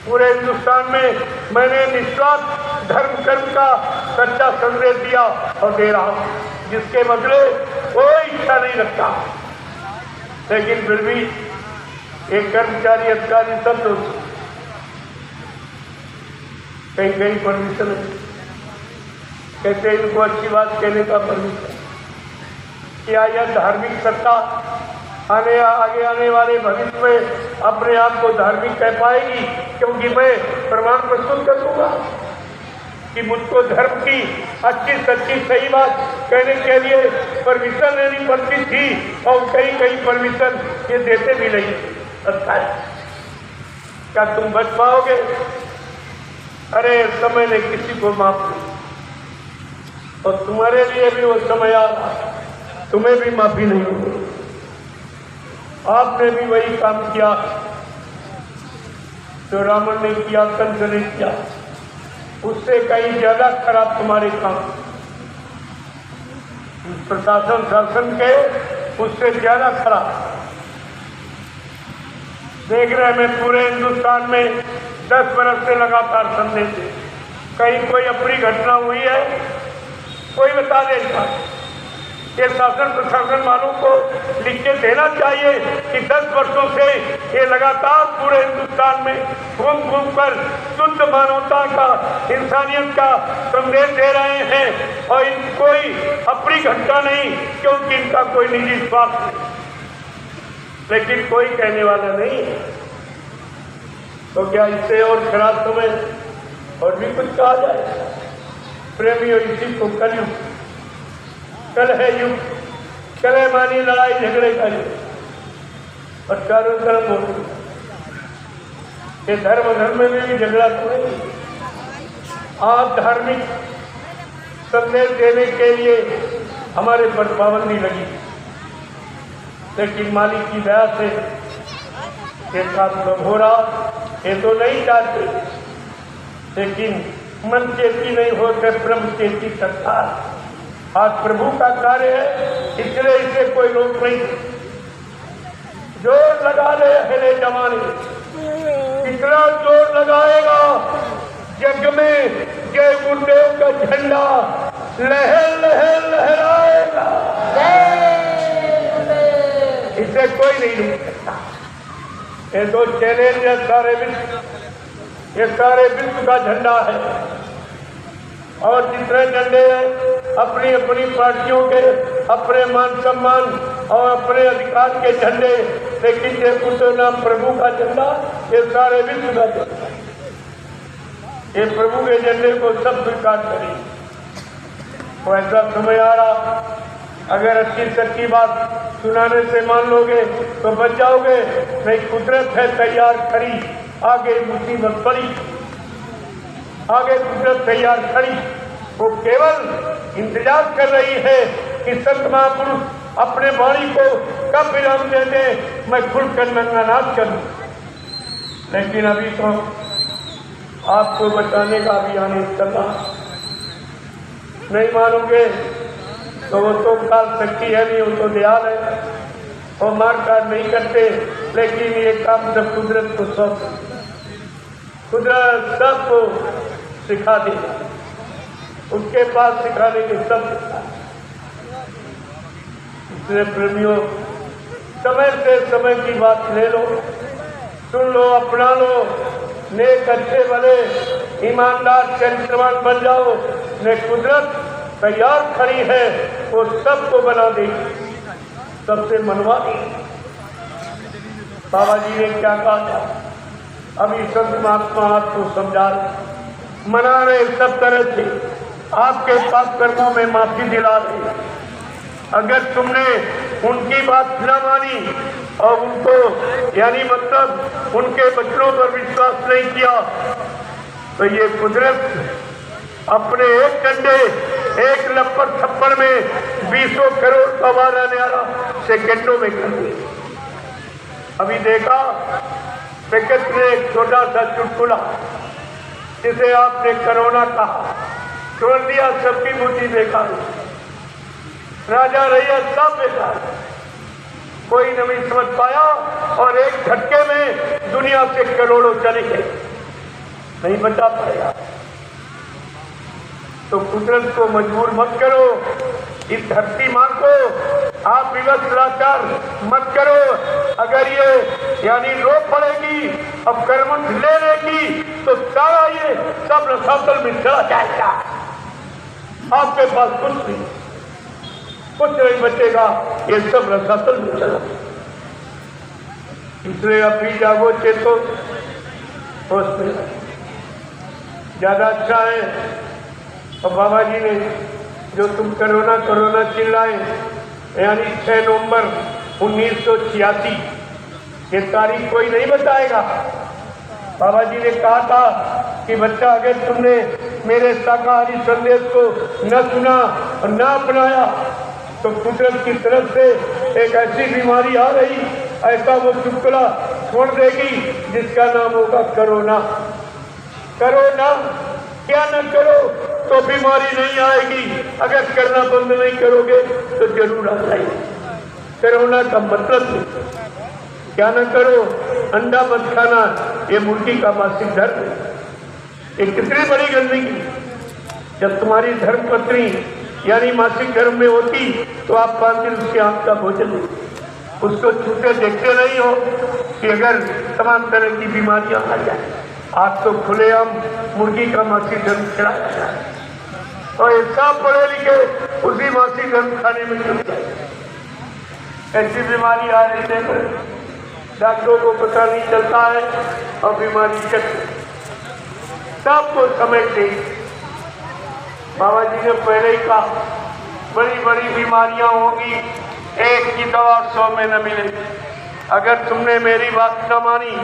पूरे हिंदुस्तान में मैंने निस्वार्थ धर्म कर्म का सच्चा संदेश दिया और दे रहा हूँ, जिसके बदले कोई इच्छा नहीं रखता। लेकिन फिर भी एक कर्मचारी अधिकारी सब लोग कहीं कहीं परमिशन कहते इनको अच्छी बात कहने का परमिशन। क्या यह धार्मिक सत्ता आगे आने वाले भविष्य में अपने आप को धार्मिक कह पाएगी? क्योंकि मैं प्रमाण प्रस्तुत कर दूंगा कि मुझको धर्म की अच्छी सच्ची सही बात कहने के लिए परमिशन लेनी पड़ती थी और कहीं कहीं परमिशन ये देते भी नहीं। अच्छा है, क्या तुम बच पाओगे? अरे समय ने किसी को माफ नहीं, और तुम्हारे लिए भी वो समय आ रहा, तुम्हें भी माफी नहीं होगी। आपने भी वही काम किया जो रावण ने किया, कंस ने किया, उससे कहीं ज्यादा खराब तुम्हारे काम। प्रशासन शासन के उससे ज्यादा खराब। देख रहे हैं, मैं पूरे हिंदुस्तान में 10 बरस से लगातार संदेश दे, कहीं कोई अपनी घटना हुई है कोई बता देगा। ये शासन प्रशासन वालों को लिख के देना चाहिए कि 10 वर्षों से ये लगातार पूरे हिंदुस्तान में घूम घूम कर शुद्ध मानवता का, इंसानियत का संदेश दे रहे हैं और कोई अपनी घटना नहीं, क्योंकि इनका कोई निजी स्वार्थ नहीं। लेकिन कोई कहने वाला नहीं है, तो क्या इससे और खराब समय और भी कुछ कहा जाए? प्रेमियों, इसी को कल है युग, कल है मानी लड़ाई झगड़े का युग, और चारों तरफ बोलते ये धर्म में भी झगड़ा तो नहीं। आप धार्मिक संदेश देने के लिए हमारे पर पाबंदी लगी, लेकिन मालिक की दया से ये काम तो हो रहा। ये तो नहीं चाहते, लेकिन मन चेती नहीं होते, ब्रह्म चेती सरकार। आज प्रभु का कार्य है, इसलिए इसे कोई रोक नहीं। जोर लगा ले हिले जमाने, कितना जोर लगाएगा जग में जय गुरुदेव का झंडा लहर लहर लहराएगा। इसे कोई नहीं रोक सकता। ये तो चैलेंज है सारे विश्व, ये सारे विश्व का झंडा है। और जितने झंडे हैं अपनी अपनी पार्टियों के, अपने मान सम्मान और अपने अधिकार के झंडे, लेकिन ये पूछो ना प्रभु का झंडा, ये सारे विश्व का झंडा। ये प्रभु के झंडे को सब स्वीकार करें। तो ऐसा समय आ रहा, अगर अच्छी सच्ची बात सुनाने से मान लोगे तो बच जाओगे, नहीं कुदरत है तैयार खड़ी, आगे मुसीबत पड़ी, आगे कुदरत तैयार खड़ी। वो केवल इंतजार कर रही है कि संत महापुरुष अपने वाणी को कब विराम दे दे, मैं खुलकर नंगानाथ करूं। लेकिन अभी तो आपको बचाने का अभियान चल रहा। नहीं मानोगे तो वो तो काल शक्ति है नहीं, वो तो दयाल है और मार काट नहीं करते। लेकिन ये काम जब कुदरत को कुदरत सबको सिखा दे, उसके पास सिखाने के सब सिखा। इसलिए प्रेमियों, समय से समय की बात ले लो, सुन लो, अपना लो, नेक अच्छे भले ईमानदार चरित्रवान बन जाओ। ने कुदरत तैयार खड़ी है, वो सबको बना देगी, सबसे मनवा देगी। बाबा जी ने क्या कहा था? अभी संत महात्मा आपको समझा रहे, मना रहे सब तरह से, आपके पाप कर्मों में माफी दिला रहे। अगर तुमने उनकी बात न मानी और उनको यानी मतलब उनके वचनों पर विश्वास नहीं किया, तो ये कुदरत अपने एक डंडे, एक लपड़ थप्पड़ में 20 करोड़ का वारा न्यारा सेकंडों में कर दी। अभी देखा प्रकृति ने एक छोटा सा चुटकुला, जिसे आपने कोरोना कहा, छोड़ दिया, सबकी बुद्धि बेकार, राजा रैया सब बेकार, कोई नहीं समझ पाया और एक झटके में दुनिया से करोड़ों चले गए। नहीं बचा पाएगा। तो कुदरत को मजबूर मत करो, इस धरती माँ को आप विवश लाचार मत करो। अगर ये यानी रो पड़ेगी, अब कर्मठ ले लेगी, तो सारा ये सब रसातल में चला जाएगा। आपके पास कुछ नहीं बचेगा, ये सब रसातल में चला। इसलिए अभी जागो, चेतो, होश में ज्यादा अच्छा है। और बाबा जी ने जो तुम कोरोना चिल्लाए, यानी 6 नवंबर 1986, ये तारीख कोई नहीं बताएगा। बाबा जी ने कहा था कि बच्चा, अगर तुमने मेरे शाकाहारी संदेश को न सुना और न अपनाया तो कुदरत की तरफ से एक ऐसी बीमारी आ रही, ऐसा वो चुटकुला छोड़ देगी जिसका नाम होगा कोरोना। कोरोना क्या न करो तो बीमारी नहीं आएगी, अगर करना बंद नहीं करोगे तो जरूर आ जाएगी। कोरोना का मतलब क्या न करो, अंडा मत खाना, ये मुर्गी का मासिक धर्म है। ये कितनी बड़ी गंदगी। जब तुम्हारी धर्म पत्नी यानी मासिक धर्म में होती तो आप 5 दिन उसके आंख का भोजन उसको छूते देखते नहीं हो कि अगर तमाम तरह की बीमारियां आ जाए। आज तो खुलेआम मुर्गी का मासिक धर्म खिलाया जाए और ऐसा पढ़े लिखे उसी मासिक धर्म खाने में चल जाए। ऐसी बीमारी आ रही है, डॉक्टरों को पता नहीं चलता है और बीमारी चलती। सबको समेटते बाबा जी ने पहले ही कहा, बड़ी बड़ी बीमारियां होंगी, एक की दवा 100 में न मिलेगी। अगर तुमने मेरी बात न मानी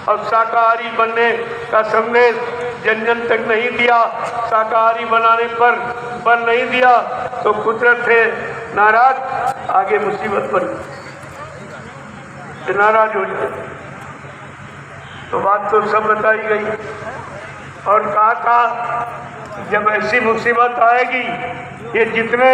और शाकाहारी बनने का संदेश जन जन तक नहीं दिया, शाकाहारी बनाने पर बल नहीं दिया, तो कुदरत है नाराज, आगे मुसीबत पड़ी, नाराज हो जाए। तो बात तो सब बताई गई और कहा था जब ऐसी मुसीबत आएगी, ये जितने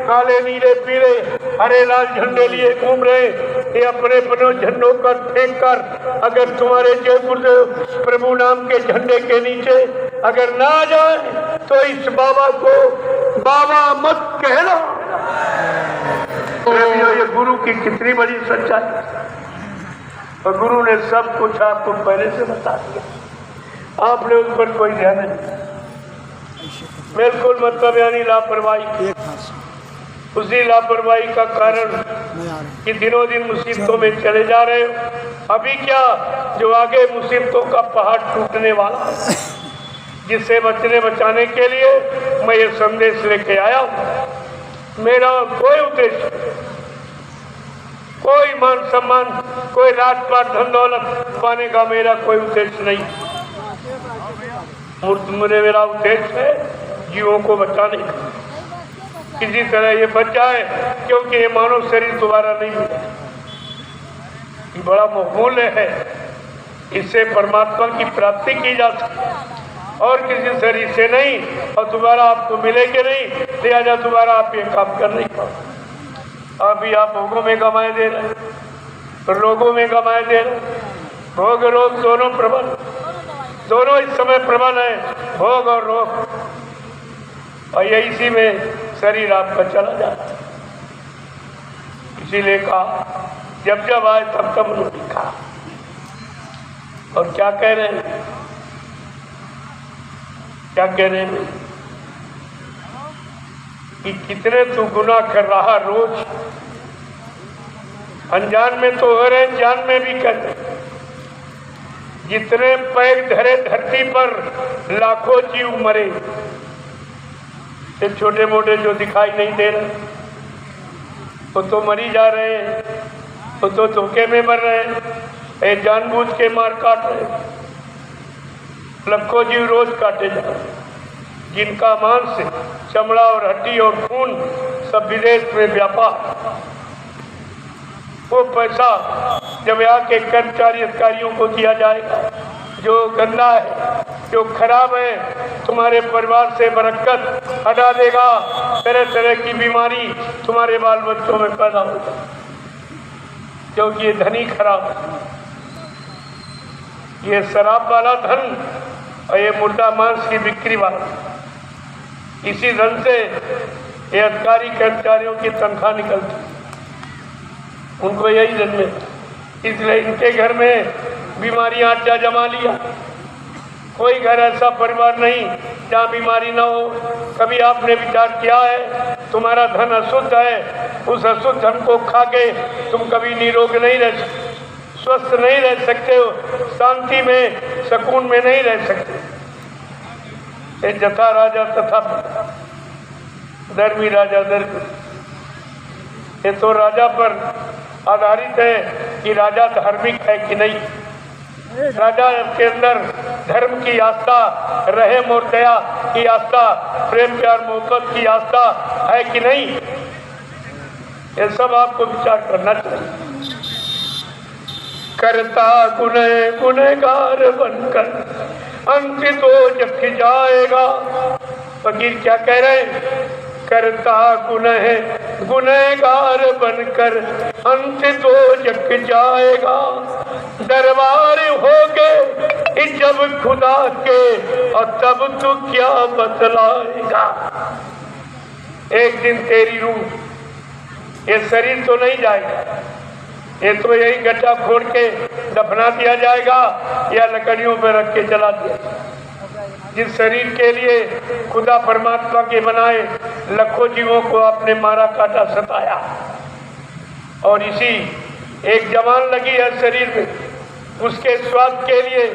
काले नीले पीले हरे लाल झंडे लिए घूम रहे, ये अपने अपने झंडों पर फेंक कर अगर तुम्हारे जय गुरुदेव प्रभु नाम के झंडे के नीचे अगर ना आ जाए तो इस बाबा को बाबा मत कहना। ये गुरु की कितनी बड़ी सच्चाई, और गुरु ने सब कुछ आपको पहले से बता दिया, आपने उस पर कोई ध्यान नहीं। बिल्कुल मतलब यानी लापरवाही। उसी लापरवाही का कारण कि दिनों दिन मुसीबतों में चले जा रहे हो। अभी क्या, जो आगे मुसीबतों का पहाड़ टूटने वाला, जिससे बचाने के लिए मैं ये संदेश लेके आया हूँ। मेरा कोई उद्देश्य, कोई मान सम्मान, कोई राजपाट धन दौलत पाने का मेरा कोई उद्देश्य नहीं। मेरा उद्देश्य है जीवों को बचाने का, किसी तरह ये बच जाए, क्योंकि ये मानव शरीर दोबारा नहीं मिलेगा। ये बड़ा बहुमूल्य है, इससे परमात्मा की प्राप्ति की जा सकती और किसी शरीर से नहीं, और दोबारा आपको मिलेगी नहीं, लिहाजा दोबारा आप ये काम कर नहीं पाओ। अभी आप भोगों में गंवाए दे रहे, रोगों में गंवाए दे रहे। भोग रोग दोनों प्रबल, दोनों इस समय प्रबल है, भोग और रोग, और ये इसी में शरीर आपका चला जाता है। इसीलिए कहा जब जब आए तब तब उन्होंने कहा। और क्या कह रहे हैं, क्या कह रहे हैं कि कितने तू गुनाह कर रहा रोज, अनजान में तो हो रहे, जान में भी कर रहे। जितने पैर धरे धरती पर लाखों जीव मरे, ये छोटे मोटे जो दिखाई नहीं दे रहे वो तो मरी जा रहे हैं, वो तो धोखे में मर रहे हैं, ये जानबूझ के मार काट रहे। लाखों जीव रोज काटे जा रहे, जिनका मांस, चमड़ा और हड्डी और खून सब विदेश में व्यापार। वो पैसा जब यहाँ के कर्मचारी अधिकारियों को दिया जाएगा, जो गंदा है, जो खराब है, तुम्हारे परिवार से बरकत हटा देगा, तरह तरह की बीमारी तुम्हारे बाल बच्चों में पैदा होगा, क्योंकि ये धनी खराब है। ये शराब वाला धन और ये मुर्दा मांस की बिक्री वाला, इसी धन से ये अधिकारी कर्मचारियों की तनख्वाह निकलती, उनको यही जन्मे। इसलिए इनके घर में बीमारियां अड्डा जमा लिया। कोई घर ऐसा परिवार नहीं जहाँ बीमारी ना हो। कभी आपने विचार किया है तुम्हारा धन अशुद्ध है, उस अशुद्ध धन को खा के तुम कभी निरोग नहीं रह सकते, स्वस्थ नहीं रह सकते हो, शांति में सुकून में नहीं रह सकते। ये जथा राजा तथा धर्मी राजा धर्मी, ये तो राजा पर आधारित है कि राजा धार्मिक है कि नहीं, राजा के अंदर धर्म की आस्था, रहम और दया की आस्था, प्रेम प्यार मोहब्बत की आस्था है कि नहीं, ये सब आपको विचार करना चाहिए। करता गुनहगार बनकर अंत तो जग जाएगा। फकीर क्या कह रहे हैं? करता गुनहगार बनकर अंत तो जग जाएगा। दरबार होगे जब खुदा के और तब तू क्या बतलाएगा। एक दिन तेरी रूह, ये शरीर तो नहीं जाएगा, ये तो यही गड्ढा खोद के दफना दिया जाएगा या लकड़ियों पर रख के जला दिया। जिस शरीर के लिए खुदा परमात्मा के बनाए लाखों जीवों को आपने मारा काटा सताया, और इसी एक जवान लगी है शरीर में, उसके स्वाद के लिए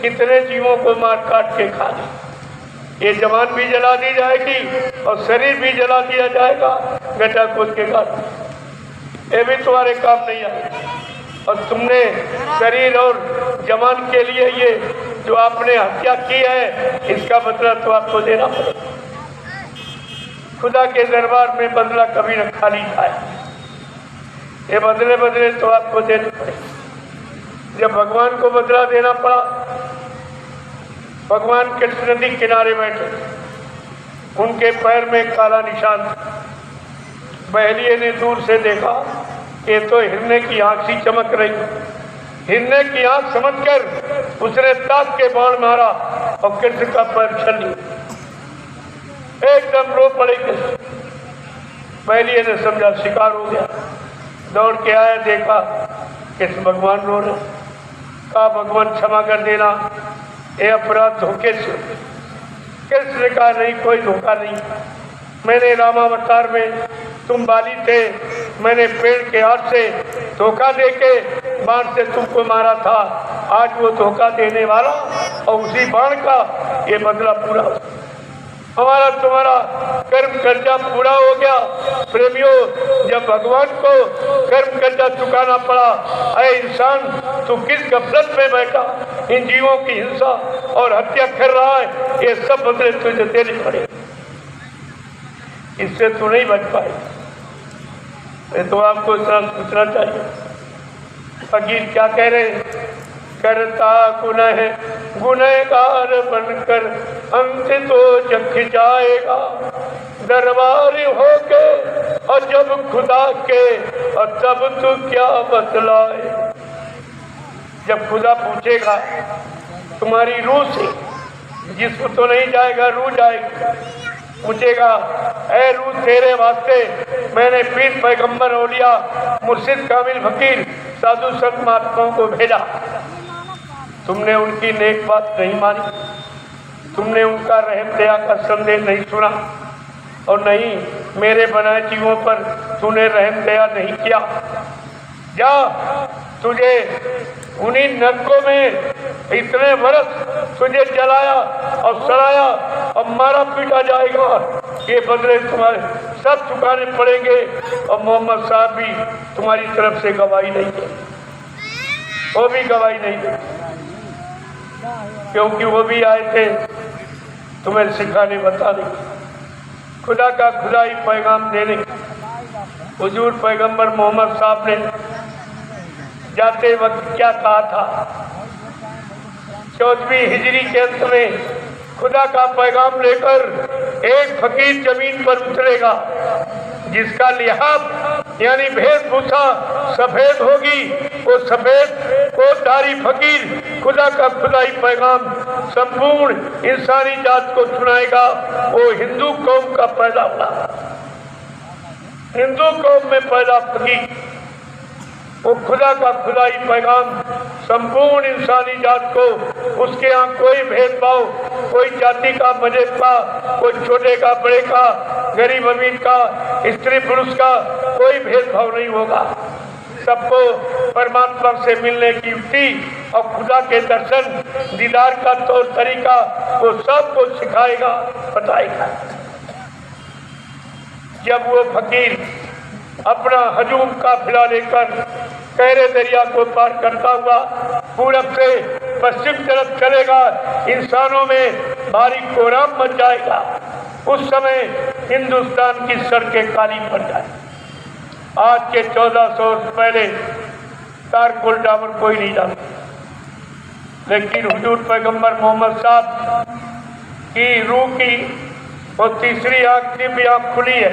कितने जीवों को मार काट के खा दी। ये जवान भी जला दी जाएगी और शरीर भी जला दिया जाएगा गड्ढा खोद के काट। ये भी तुम्हारे काम नहीं आए। और तुमने शरीर और जवान के लिए ये जो आपने हत्या की है, इसका बदला तो आपको देना पड़ेगा। खुदा के दरबार में बदला कभी न खाली जाए, ये बदले बदले तो आपको देने पड़े। जब भगवान को बदला देना पड़ा, भगवान कृष्ण नदी किनारे बैठे, उनके पैर में काला निशान था। बहलिये ने दूर से देखा कि तो हिरने की आंख सी चमक रही। हिरने की आंख समझकर उसने ताक के बाण मारा और कृष्ण का पैर छल लिया। एकदम रो पड़े कृष्ण। बहलिये ने समझा शिकार हो गया, दौड़ के आया, देखा कृष्ण भगवान रो रहे। कहा भगवान क्षमा कर देना, ये अपराध धोखे से। कृष्ण ने कहा नहीं, कोई धोखा नहीं। मैंने रामावतार में तुम बाली थे, मैंने पेड़ के हाथ से धोखा देके बाण से तुमको मारा था। आज वो धोखा देने वाला और उसी बाण का ये बदला पूरा, हमारा तुम्हारा कर्म कर्जा पूरा हो गया। प्रेमियों, जब भगवान को कर्म कर्जा चुकाना पड़ा, अरे इंसान तू किस गफलत में बैठा, इन जीवों की हिंसा और हत्या कर रहा है, ये सब बदले तुझे देने पड़े। इससे तू नहीं बच पाए। ये तो आपको इतना सोचना चाहिए। फकीर क्या कह रहे हैं? करता गुनहगार बनकर अंत तो जग जाएगा। दरबार होके और जब खुदा के और तब तू क्या बतलाए। जब खुदा पूछेगा तुम्हारी रूह से, जिसको तो नहीं जाएगा, रूह जाएगी। पूछेगा ऐ रूह तेरे वास्ते मैंने पीर पैगंबर औलिया मुर्शिद कामिल फकीर साधु संत महात्माओं को भेजा, तुमने उनकी नेक बात नहीं मानी, तुमने उनका रहम दया का संदेश नहीं सुना, और नहीं मेरे बनाए जीवों पर तूने रहम दया नहीं किया। जा, तुझे उन्हीं नरकों में इतने वर्ष तुझे जलाया और सड़ाया और मारा पीटा जाएगा। ये बदले तुम्हारे सब चुकाने पड़ेंगे। और मोहम्मद साहब भी तुम्हारी तरफ से गवाही नहीं दे, वो भी गवाही नहीं दे, क्योंकि वो भी आए थे तुम्हें सिखाने बताने, खुदा का खुदाई पैगाम देने। हुजूर पैगंबर मोहम्मद साहब ने जाते वक्त क्या कहा था? 14वीं हिजरी के अंत में खुदा का पैगाम लेकर एक फकीर जमीन पर उतरेगा, जिसका लिहाफ यानी वेशभूषा सफेद होगी। वो सफेद कोटधारी फकीर खुदा का खुदाई पैगाम संपूर्ण इंसानी जात को सुनाएगा, वो हिंदू कौम का पैदा हुआ, हिंदू कौम में पैदा फकीर, वो खुदा का खुदाई पैगाम संपूर्ण इंसानी जात को, उसके यहाँ कोई भेदभाव, कोई जाति का, मजहब का, कोई छोटे का, बड़े का, गरीब अमीर का, स्त्री पुरुष का कोई भेदभाव नहीं होगा। सबको परमात्मा से मिलने की युक्ति और खुदा के दर्शन दीदार का तौर तरीका वो सबको सिखाएगा, बताएगा। जब वो फकीर अपना हजूम काफिला लेकर कहरे दरिया को पार करता हुआ पूरब से पश्चिम तरफ चलेगा, इंसानों में भारी कोहराम मच जाएगा। उस समय हिंदुस्तान की सड़कें काली पड़ जाए। आज के 1400 वर्ष पहले तारकुल डामर कोई नहीं जानता, लेकिन हुजूर पैगंबर मोहम्मद साहब की रूह की वो तीसरी आँख की भी आँख खुली है,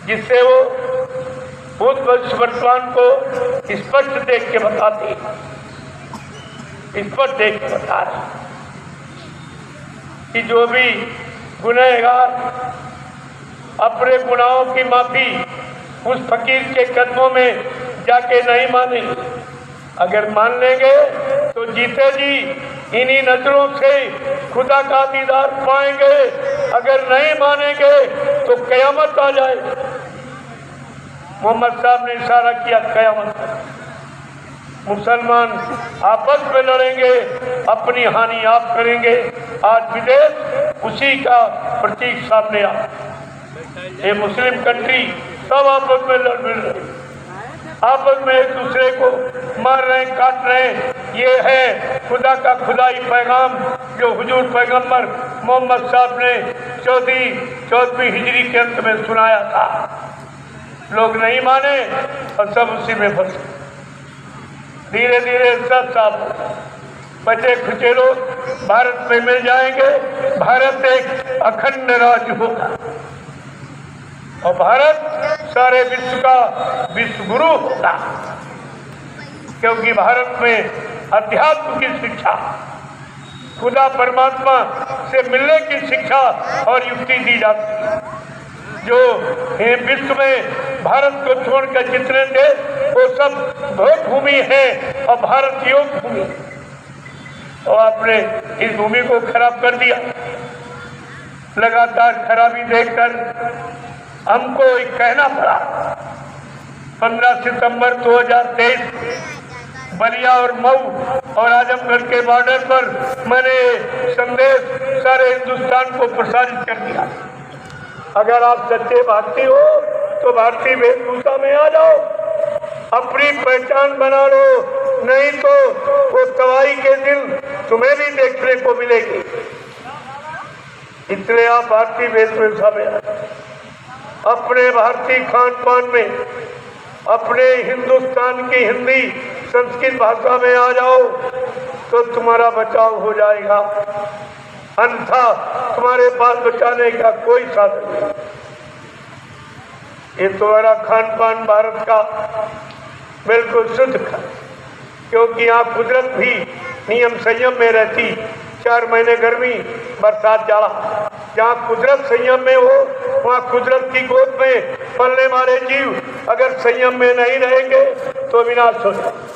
जिससे वो भूत वर्तमान को स्पष्ट देख के बताती, स्पष्ट देख के बता रही कि जो भी गुनहगार अपने गुनाहों की माफी उस फकीर के कदमों में जाके नहीं माने, अगर मान लेंगे तो जीते जी इन्हीं नजरों से खुदा का दीदार पाएंगे, अगर नहीं मानेंगे तो कयामत आ जाए। मोहम्मद साहब ने इशारा किया कयामत, मुसलमान आपस में लड़ेंगे, अपनी हानि आप करेंगे। आज विदेश उसी का प्रतीक सामने आ, ये मुस्लिम कंट्री सब आपस में लड़ मिल रहे, आपस में एक दूसरे को मार रहे, काट रहे। ये है खुदा का खुदाई पैगाम जो हुजूर पैगंबर मोहम्मद साहब ने 14वीं हिजरी के अंत में सुनाया था। लोग नहीं माने और सब उसी में फंसे। धीरे धीरे सब साफ बचे खुचे लोग भारत में मिल जाएंगे। भारत एक अखंड राज्य होगा और भारत सारे विश्व का विश्व गुरु होगा, क्योंकि भारत में अध्यात्म की शिक्षा, खुदा परमात्मा से मिलने की शिक्षा और युक्ति दी जाती है। जो विश्व में भारत को छोड़कर जितने देश वो सब भोग भूमि है और भारत योग भूमि, तो आपने इस भूमि को खराब कर दिया। लगातार खराबी देखकर हमको एक कहना पड़ा। 15 सितंबर 2023 बलिया और मऊ और आजमगढ़ के बॉर्डर पर मैंने संदेश सारे हिंदुस्तान को प्रसारित कर दिया। अगर आप सच्चे भारतीय हो तो भारतीय वेशभूषा में आ जाओ, अपनी पहचान बना लो, नहीं तो वो तबाही के दिन तुम्हें भी देखने को मिलेगी। इसलिए आप भारतीय वेशभूषा में आ, अपने भारतीय खान पान में, अपने हिंदुस्तान की हिंदी संस्कृत भाषा में आ जाओ तो तुम्हारा बचाव हो जाएगा, अन्यथा तुम्हारे पास बचाने का कोई साधन नहीं। ये तुम्हारा खान पान भारत का बिल्कुल शुद्ध है, क्योंकि यहाँ कुदरत भी नियम संयम में रहती। 4 महीने गर्मी, बरसात, जाड़ा। जहाँ कुदरत संयम में हो वहाँ कुदरत की गोद में पलने वाले जीव अगर संयम में नहीं रहेंगे तो विनाश हो जाए।